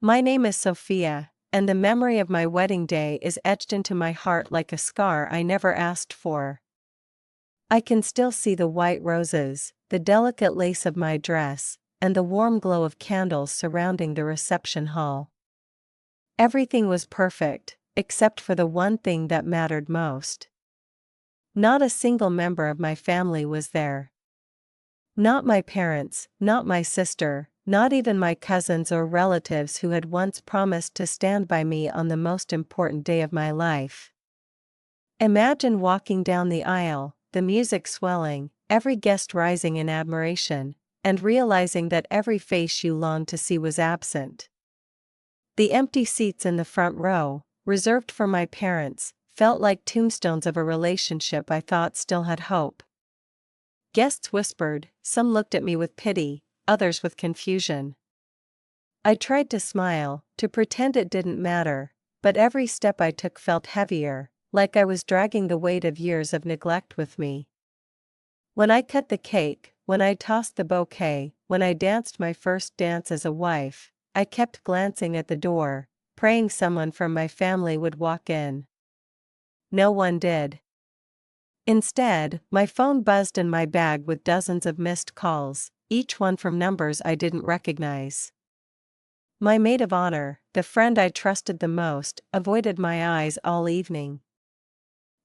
My name is Sophia, and the memory of my wedding day is etched into my heart like a scar I never asked for. I can still see the white roses, the delicate lace of my dress, and the warm glow of candles surrounding the reception hall. Everything was perfect, except for the one thing that mattered most. Not a single member of my family was there. Not my parents, not my sister, not even my cousins or relatives who had once promised to stand by me on the most important day of my life. Imagine walking down the aisle, the music swelling, every guest rising in admiration, and realizing that every face you longed to see was absent. The empty seats in the front row, reserved for my parents, felt like tombstones of a relationship I thought still had hope. Guests whispered, some looked at me with pity, others with confusion. I tried to smile, to pretend it didn't matter, but every step I took felt heavier, like I was dragging the weight of years of neglect with me. When I cut the cake, when I tossed the bouquet, when I danced my first dance as a wife, I kept glancing at the door, praying someone from my family would walk in. No one did. Instead, my phone buzzed in my bag with dozens of missed calls, each one from numbers I didn't recognize. My maid of honor, the friend I trusted the most, avoided my eyes all evening.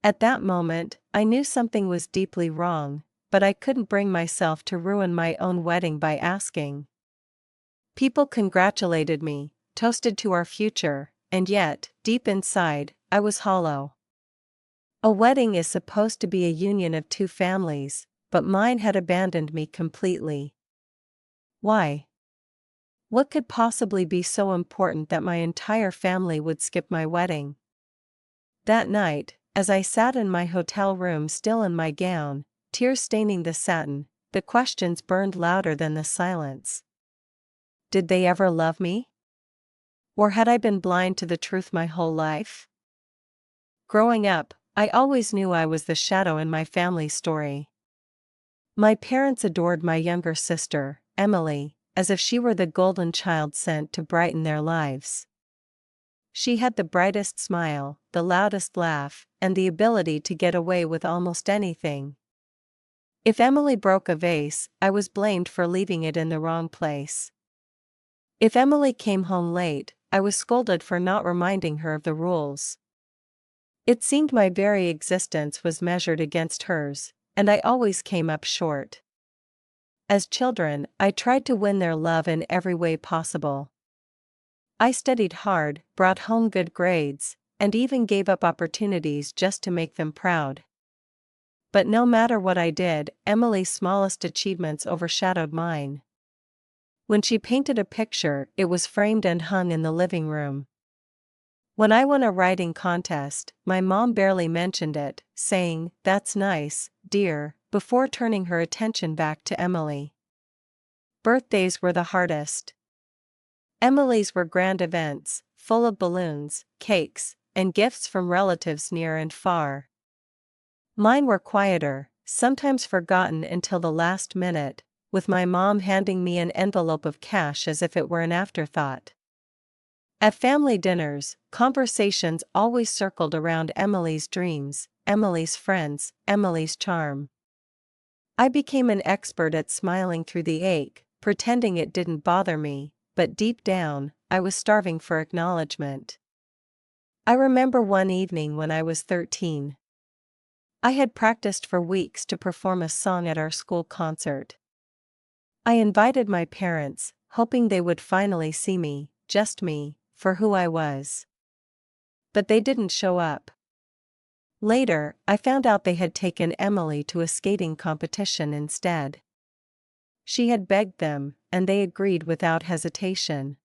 At that moment, I knew something was deeply wrong, but I couldn't bring myself to ruin my own wedding by asking. People congratulated me, toasted to our future, and yet, deep inside, I was hollow. A wedding is supposed to be a union of two families, but mine had abandoned me completely. Why? What could possibly be so important that my entire family would skip my wedding? That night, as I sat in my hotel room still in my gown, tears staining the satin, the questions burned louder than the silence. Did they ever love me? Or had I been blind to the truth my whole life? Growing up, I always knew I was the shadow in my family story. My parents adored my younger sister, Emily, as if she were the golden child sent to brighten their lives. She had the brightest smile, the loudest laugh, and the ability to get away with almost anything. If Emily broke a vase, I was blamed for leaving it in the wrong place. If Emily came home late, I was scolded for not reminding her of the rules. It seemed my very existence was measured against hers, and I always came up short. As children, I tried to win their love in every way possible. I studied hard, brought home good grades, and even gave up opportunities just to make them proud. But no matter what I did, Emily's smallest achievements overshadowed mine. When she painted a picture, it was framed and hung in the living room. When I won a writing contest, my mom barely mentioned it, saying, "That's nice, dear," before turning her attention back to Emily. Birthdays were the hardest. Emily's were grand events, full of balloons, cakes, and gifts from relatives near and far. Mine were quieter, sometimes forgotten until the last minute, with my mom handing me an envelope of cash as if it were an afterthought. At family dinners, conversations always circled around Emily's dreams, Emily's friends, Emily's charm. I became an expert at smiling through the ache, pretending it didn't bother me, but deep down, I was starving for acknowledgement. I remember one evening when I was 13. I had practiced for weeks to perform a song at our school concert. I invited my parents, hoping they would finally see me, just me, for who I was. But they didn't show up. Later, I found out they had taken Emily to a skating competition instead. She had begged them, and they agreed without hesitation.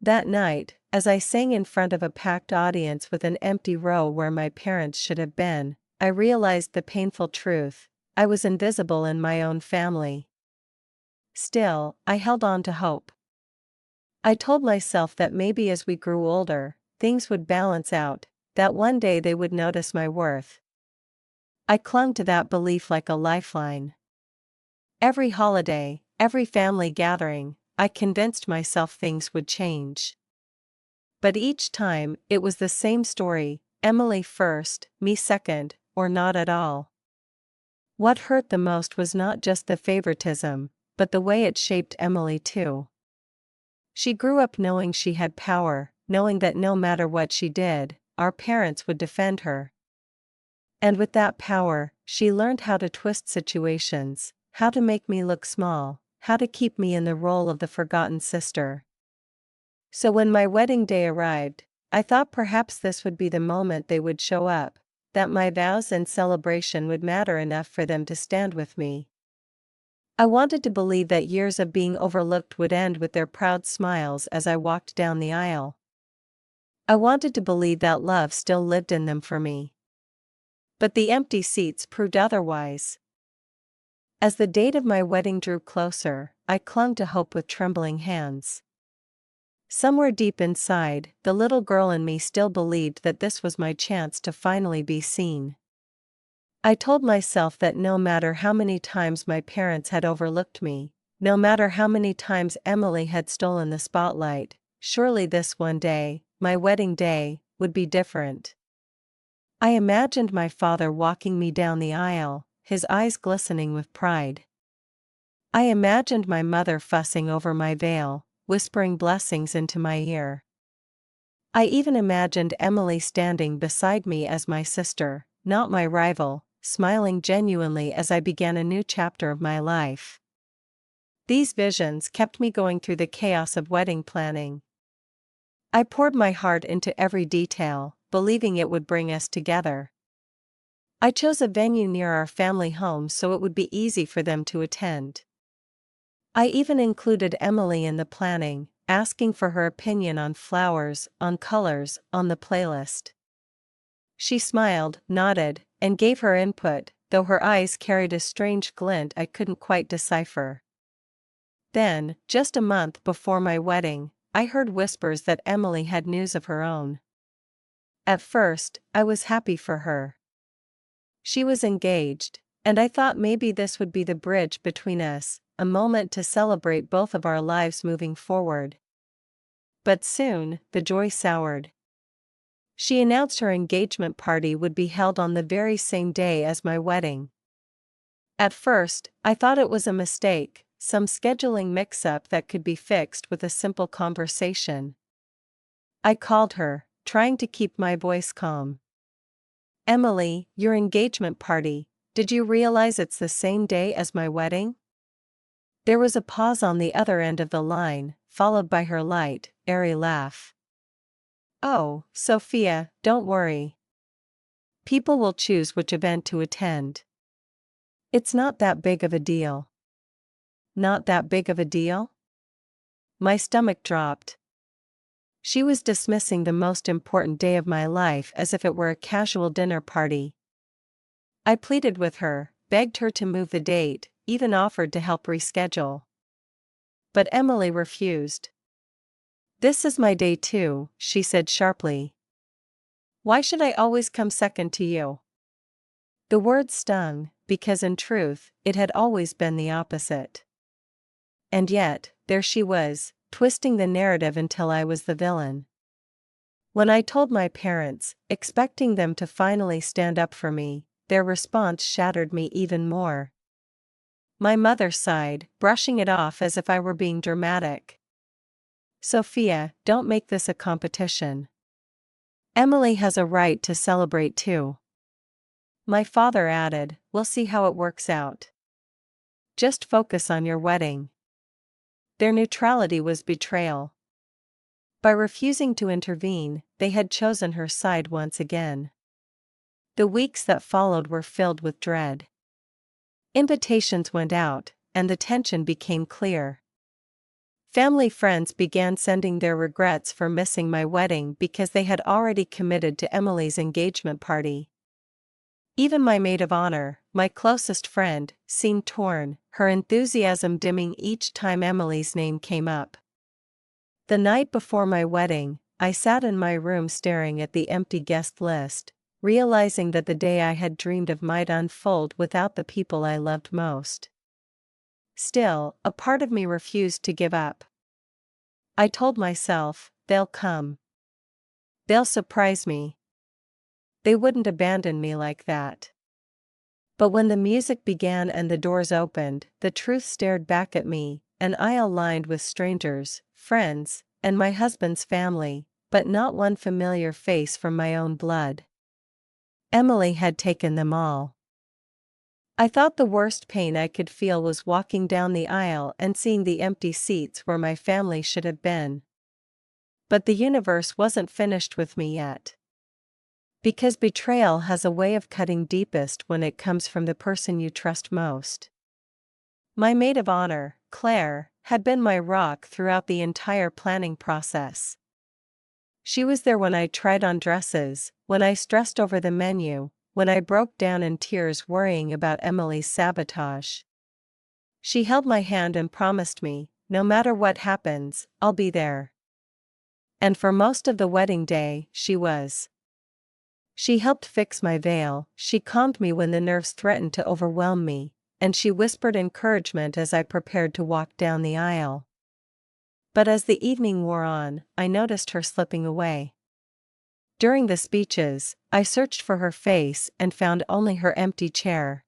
That night, as I sang in front of a packed audience with an empty row where my parents should have been, I realized the painful truth: I was invisible in my own family. Still, I held on to hope. I told myself that maybe as we grew older, things would balance out, that one day they would notice my worth. I clung to that belief like a lifeline. Every holiday, every family gathering, I convinced myself things would change. But each time, it was the same story: Emily first, me second, or not at all. What hurt the most was not just the favoritism, but the way it shaped Emily too. She grew up knowing she had power, knowing that no matter what she did, our parents would defend her. And with that power, she learned how to twist situations, how to make me look small, how to keep me in the role of the forgotten sister. So when my wedding day arrived, I thought perhaps this would be the moment they would show up, that my vows and celebration would matter enough for them to stand with me. I wanted to believe that years of being overlooked would end with their proud smiles as I walked down the aisle. I wanted to believe that love still lived in them for me. But the empty seats proved otherwise. As the date of my wedding drew closer, I clung to hope with trembling hands. Somewhere deep inside, the little girl in me still believed that this was my chance to finally be seen. I told myself that no matter how many times my parents had overlooked me, no matter how many times Emily had stolen the spotlight, surely this one day, my wedding day, would be different. I imagined my father walking me down the aisle, his eyes glistening with pride. I imagined my mother fussing over my veil, whispering blessings into my ear. I even imagined Emily standing beside me as my sister, not my rival, smiling genuinely as I began a new chapter of my life. These visions kept me going through the chaos of wedding planning. I poured my heart into every detail, believing it would bring us together. I chose a venue near our family home so it would be easy for them to attend. I even included Emily in the planning, asking for her opinion on flowers, on colors, on the playlist. She smiled, nodded, and gave her input, though her eyes carried a strange glint I couldn't quite decipher. Then, just a month before my wedding, I heard whispers that Emily had news of her own. At first, I was happy for her. She was engaged, and I thought maybe this would be the bridge between us, a moment to celebrate both of our lives moving forward. But soon, the joy soured. She announced her engagement party would be held on the very same day as my wedding. At first, I thought it was a mistake, some scheduling mix-up that could be fixed with a simple conversation. I called her, trying to keep my voice calm. "Emily, your engagement party, did you realize it's the same day as my wedding?" There was a pause on the other end of the line, followed by her light, airy laugh. "Oh, Sophia, don't worry. People will choose which event to attend. It's not that big of a deal." Not that big of a deal? My stomach dropped. She was dismissing the most important day of my life as if it were a casual dinner party. I pleaded with her, begged her to move the date, even offered to help reschedule. But Emily refused. "This is my day too," she said sharply. "Why should I always come second to you?" The words stung, because in truth, it had always been the opposite. And yet, there she was, twisting the narrative until I was the villain. When I told my parents, expecting them to finally stand up for me, their response shattered me even more. My mother sighed, brushing it off as if I were being dramatic. "Sophia, don't make this a competition. Emily has a right to celebrate too." My father added, "We'll see how it works out. Just focus on your wedding." Their neutrality was betrayal. By refusing to intervene, they had chosen her side once again. The weeks that followed were filled with dread. Invitations went out, and the tension became clear. Family friends began sending their regrets for missing my wedding because they had already committed to Emily's engagement party. Even my maid of honor, my closest friend, seemed torn, her enthusiasm dimming each time Emily's name came up. The night before my wedding, I sat in my room staring at the empty guest list, realizing that the day I had dreamed of might unfold without the people I loved most. Still, a part of me refused to give up. I told myself, they'll come. They'll surprise me. They wouldn't abandon me like that. But when the music began and the doors opened, the truth stared back at me, an aisle lined with strangers, friends, and my husband's family, but not one familiar face from my own blood. Emily had taken them all. I thought the worst pain I could feel was walking down the aisle and seeing the empty seats where my family should have been. But the universe wasn't finished with me yet. Because betrayal has a way of cutting deepest when it comes from the person you trust most. My maid of honor, Claire, had been my rock throughout the entire planning process. She was there when I tried on dresses, when I stressed over the menu, when I broke down in tears worrying about Emily's sabotage. She held my hand and promised me, no matter what happens, I'll be there. And for most of the wedding day, she was. She helped fix my veil, she calmed me when the nerves threatened to overwhelm me, and she whispered encouragement as I prepared to walk down the aisle. But as the evening wore on, I noticed her slipping away. During the speeches, I searched for her face and found only her empty chair.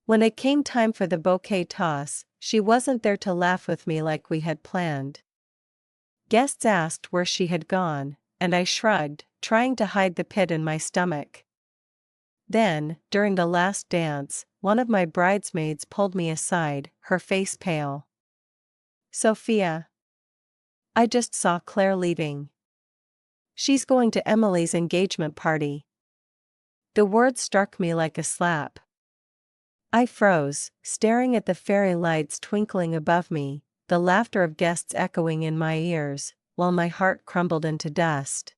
When it came time for the bouquet toss, she wasn't there to laugh with me like we had planned. Guests asked where she had gone, and I shrugged, trying to hide the pit in my stomach. Then, during the last dance, one of my bridesmaids pulled me aside, her face pale. "Sophia. I just saw Claire leaving. She's going to Emily's engagement party." The word struck me like a slap. I froze, staring at the fairy lights twinkling above me, the laughter of guests echoing in my ears, while my heart crumbled into dust.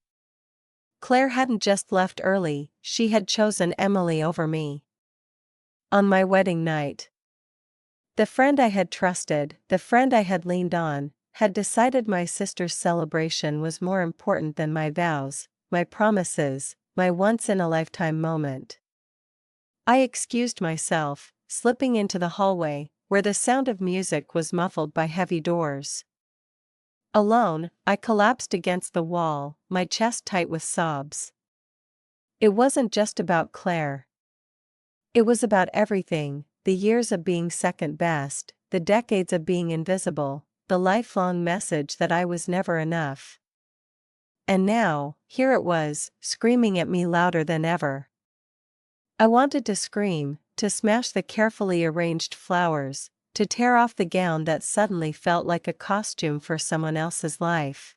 Claire hadn't just left early, she had chosen Emily over me. On my wedding night, the friend I had trusted, the friend I had leaned on, had decided my sister's celebration was more important than my vows, my promises, my once-in-a-lifetime moment. I excused myself, slipping into the hallway, where the sound of music was muffled by heavy doors. Alone, I collapsed against the wall, my chest tight with sobs. It wasn't just about Claire. It was about everything, the years of being second best, the decades of being invisible, the lifelong message that I was never enough. And now, here it was, screaming at me louder than ever. I wanted to scream, to smash the carefully arranged flowers, to tear off the gown that suddenly felt like a costume for someone else's life.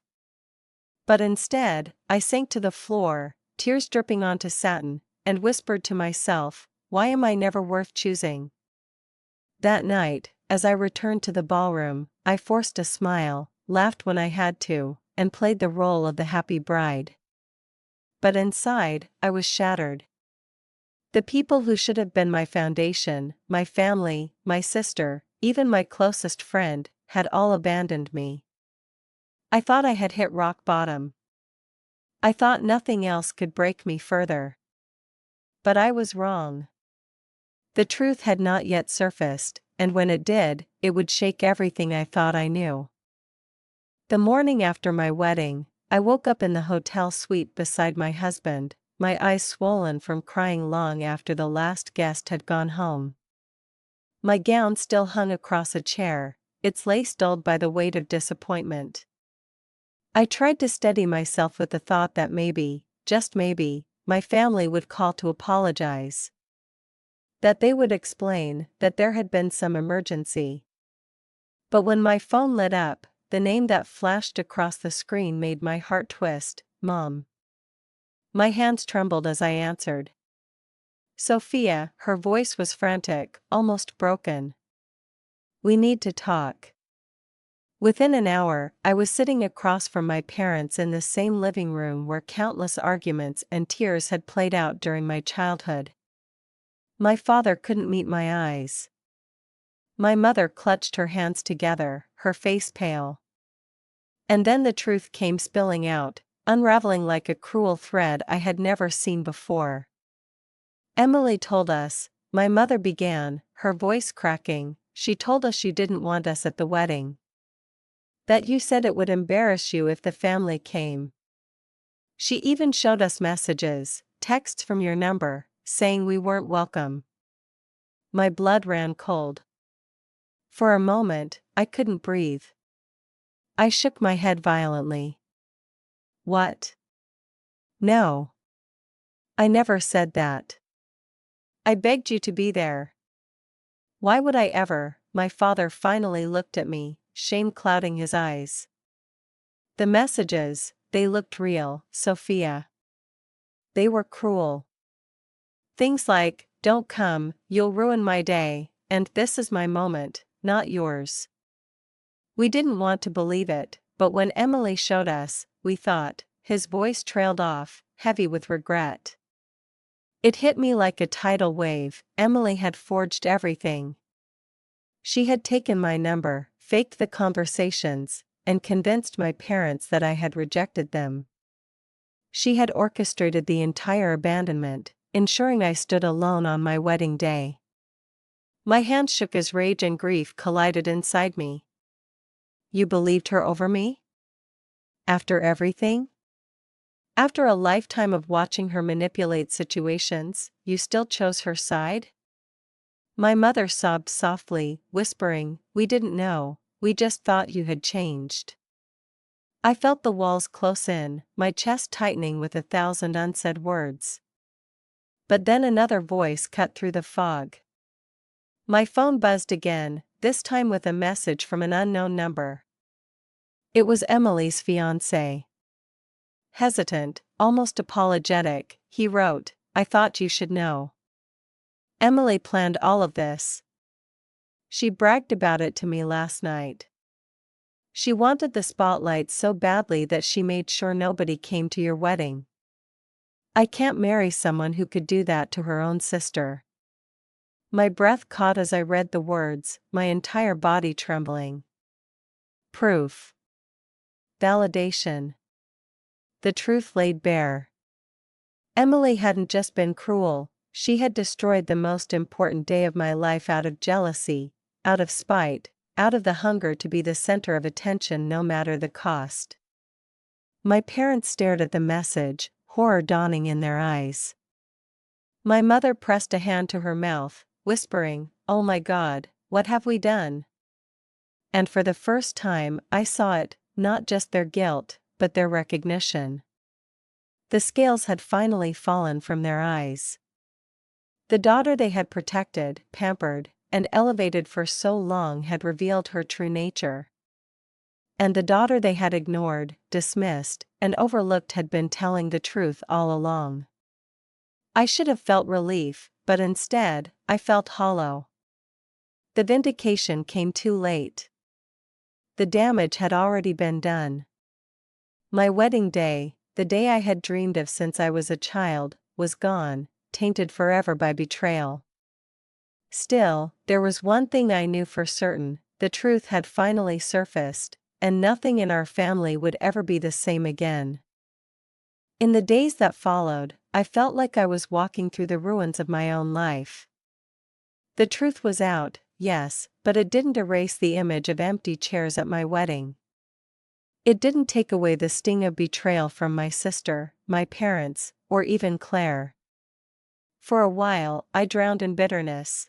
But instead, I sank to the floor, tears dripping onto satin, and whispered to myself, "Why am I never worth choosing?" That night, as I returned to the ballroom, I forced a smile, laughed when I had to, and played the role of the happy bride. But inside, I was shattered. The people who should have been my foundation, my family, my sister, even my closest friend, had all abandoned me. I thought I had hit rock bottom. I thought nothing else could break me further. But I was wrong. The truth had not yet surfaced, and when it did, it would shake everything I thought I knew. The morning after my wedding, I woke up in the hotel suite beside my husband, my eyes swollen from crying long after the last guest had gone home. My gown still hung across a chair, its lace dulled by the weight of disappointment. I tried to steady myself with the thought that maybe, just maybe, my family would call to apologize. That they would explain that there had been some emergency. But when my phone lit up, the name that flashed across the screen made my heart twist, Mom. My hands trembled as I answered. "Sophia," her voice was frantic, almost broken. "We need to talk." Within an hour, I was sitting across from my parents in the same living room where countless arguments and tears had played out during my childhood. My father couldn't meet my eyes. My mother clutched her hands together, her face pale. And then the truth came spilling out, unraveling like a cruel thread I had never seen before. "Emily told us," my mother began, her voice cracking, "she told us she didn't want us at the wedding. That you said it would embarrass you if the family came. She even showed us messages, texts from your number, saying we weren't welcome. My blood ran cold. For a moment, I couldn't breathe. I shook my head violently. What? No. I never said that. I begged you to be there. Why would I ever? My father finally looked at me, shame clouding his eyes. The messages, they looked real, Sophia. They were cruel. Things like, don't come, you'll ruin my day, and this is my moment, not yours. We didn't want to believe it, but when Emily showed us, we thought. His voice trailed off, heavy with regret. It hit me like a tidal wave. Emily had forged everything. She had taken my number, faked the conversations, and convinced my parents that I had rejected them. She had orchestrated the entire abandonment, ensuring I stood alone on my wedding day. My hands shook as rage and grief collided inside me. You believed her over me? After everything? After a lifetime of watching her manipulate situations, you still chose her side? My mother sobbed softly, whispering, we didn't know, we just thought you had changed. I felt the walls close in, my chest tightening with 1,000 unsaid words. But then another voice cut through the fog. My phone buzzed again, this time with a message from an unknown number. It was Emily's fiancé. Hesitant, almost apologetic, he wrote, I thought you should know. Emily planned all of this. She bragged about it to me last night. She wanted the spotlight so badly that she made sure nobody came to your wedding. I can't marry someone who could do that to her own sister. My breath caught as I read the words, my entire body trembling. Proof. Validation. The truth laid bare. Emily hadn't just been cruel, she had destroyed the most important day of my life out of jealousy, out of spite, out of the hunger to be the center of attention no matter the cost. My parents stared at the message, horror dawning in their eyes. My mother pressed a hand to her mouth, whispering, oh my God, what have we done? And for the first time, I saw it, not just their guilt, but their recognition. The scales had finally fallen from their eyes. The daughter they had protected, pampered, and elevated for so long had revealed her true nature. And the daughter they had ignored, dismissed, and overlooked had been telling the truth all along. I should have felt relief, but instead, I felt hollow. The vindication came too late. The damage had already been done. My wedding day, the day I had dreamed of since I was a child, was gone, tainted forever by betrayal. Still, there was one thing I knew for certain, the truth had finally surfaced, and nothing in our family would ever be the same again. In the days that followed, I felt like I was walking through the ruins of my own life. The truth was out, yes, but it didn't erase the image of empty chairs at my wedding. It didn't take away the sting of betrayal from my sister, my parents, or even Claire. For a while, I drowned in bitterness.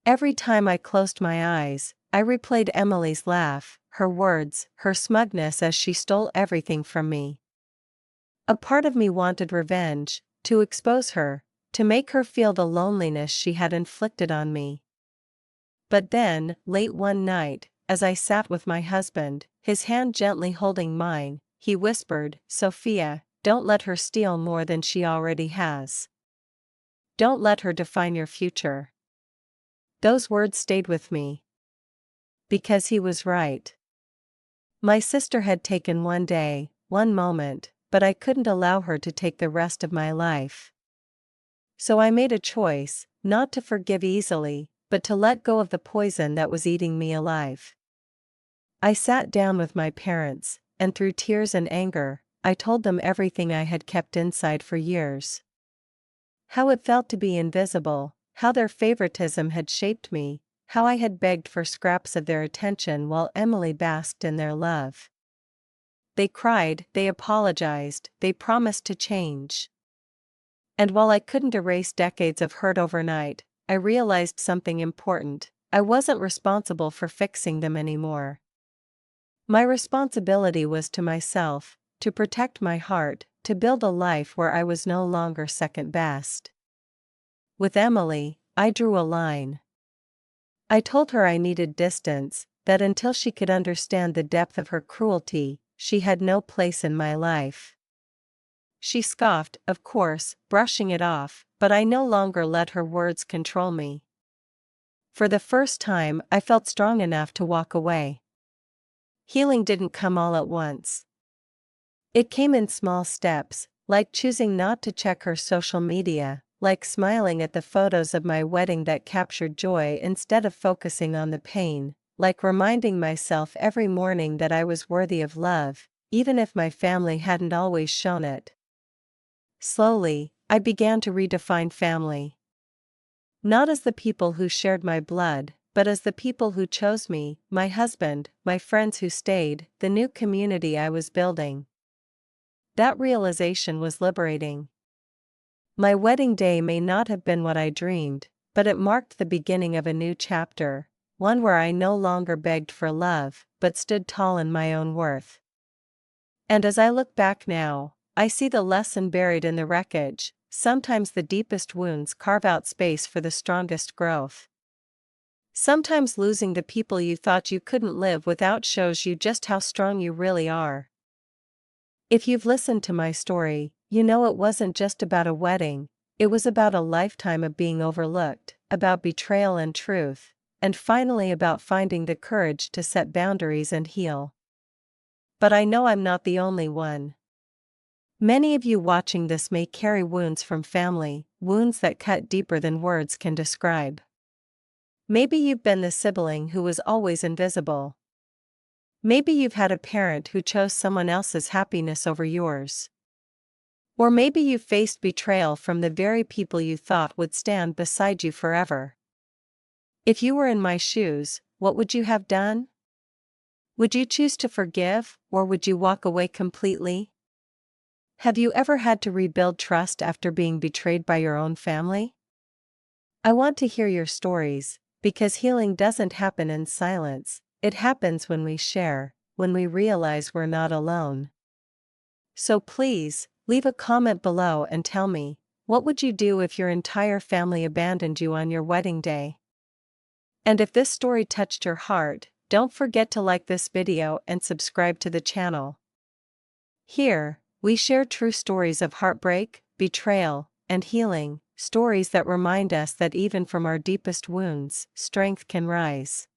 Every time I closed my eyes, I replayed Emily's laugh, her words, her smugness as she stole everything from me. A part of me wanted revenge, to expose her, to make her feel the loneliness she had inflicted on me. But then, late one night, as I sat with my husband, his hand gently holding mine, he whispered, Sophia, don't let her steal more than she already has. Don't let her define your future. Those words stayed with me. Because he was right. My sister had taken one day, one moment, but I couldn't allow her to take the rest of my life. So I made a choice, not to forgive easily, but to let go of the poison that was eating me alive. I sat down with my parents, and through tears and anger, I told them everything I had kept inside for years. How it felt to be invisible, how their favoritism had shaped me, how I had begged for scraps of their attention while Emily basked in their love. They cried, they apologized, they promised to change. And while I couldn't erase decades of hurt overnight, I realized something important: I wasn't responsible for fixing them anymore. My responsibility was to myself, to protect my heart, to build a life where I was no longer second best. With Emily, I drew a line. I told her I needed distance, that until she could understand the depth of her cruelty, she had no place in my life. She scoffed, of course, brushing it off, but I no longer let her words control me. For the first time, I felt strong enough to walk away. Healing didn't come all at once. It came in small steps, like choosing not to check her social media, like smiling at the photos of my wedding that captured joy instead of focusing on the pain, like reminding myself every morning that I was worthy of love, even if my family hadn't always shown it. Slowly, I began to redefine family. Not as the people who shared my blood, but as the people who chose me, my husband, my friends who stayed, the new community I was building. That realization was liberating. My wedding day may not have been what I dreamed, but it marked the beginning of a new chapter, one where I no longer begged for love, but stood tall in my own worth. And as I look back now, I see the lesson buried in the wreckage: sometimes the deepest wounds carve out space for the strongest growth. Sometimes losing the people you thought you couldn't live without shows you just how strong you really are. If you've listened to my story, you know it wasn't just about a wedding, it was about a lifetime of being overlooked, about betrayal and truth, and finally about finding the courage to set boundaries and heal. But I know I'm not the only one. Many of you watching this may carry wounds from family, wounds that cut deeper than words can describe. Maybe you've been the sibling who was always invisible. Maybe you've had a parent who chose someone else's happiness over yours. Or maybe you've faced betrayal from the very people you thought would stand beside you forever. If you were in my shoes, what would you have done? Would you choose to forgive, or would you walk away completely? Have you ever had to rebuild trust after being betrayed by your own family? I want to hear your stories, because healing doesn't happen in silence, it happens when we share, when we realize we're not alone. So please, leave a comment below and tell me, what would you do if your entire family abandoned you on your wedding day? And if this story touched your heart, don't forget to like this video and subscribe to the channel. Here, we share true stories of heartbreak, betrayal, and healing, stories that remind us that even from our deepest wounds, strength can rise.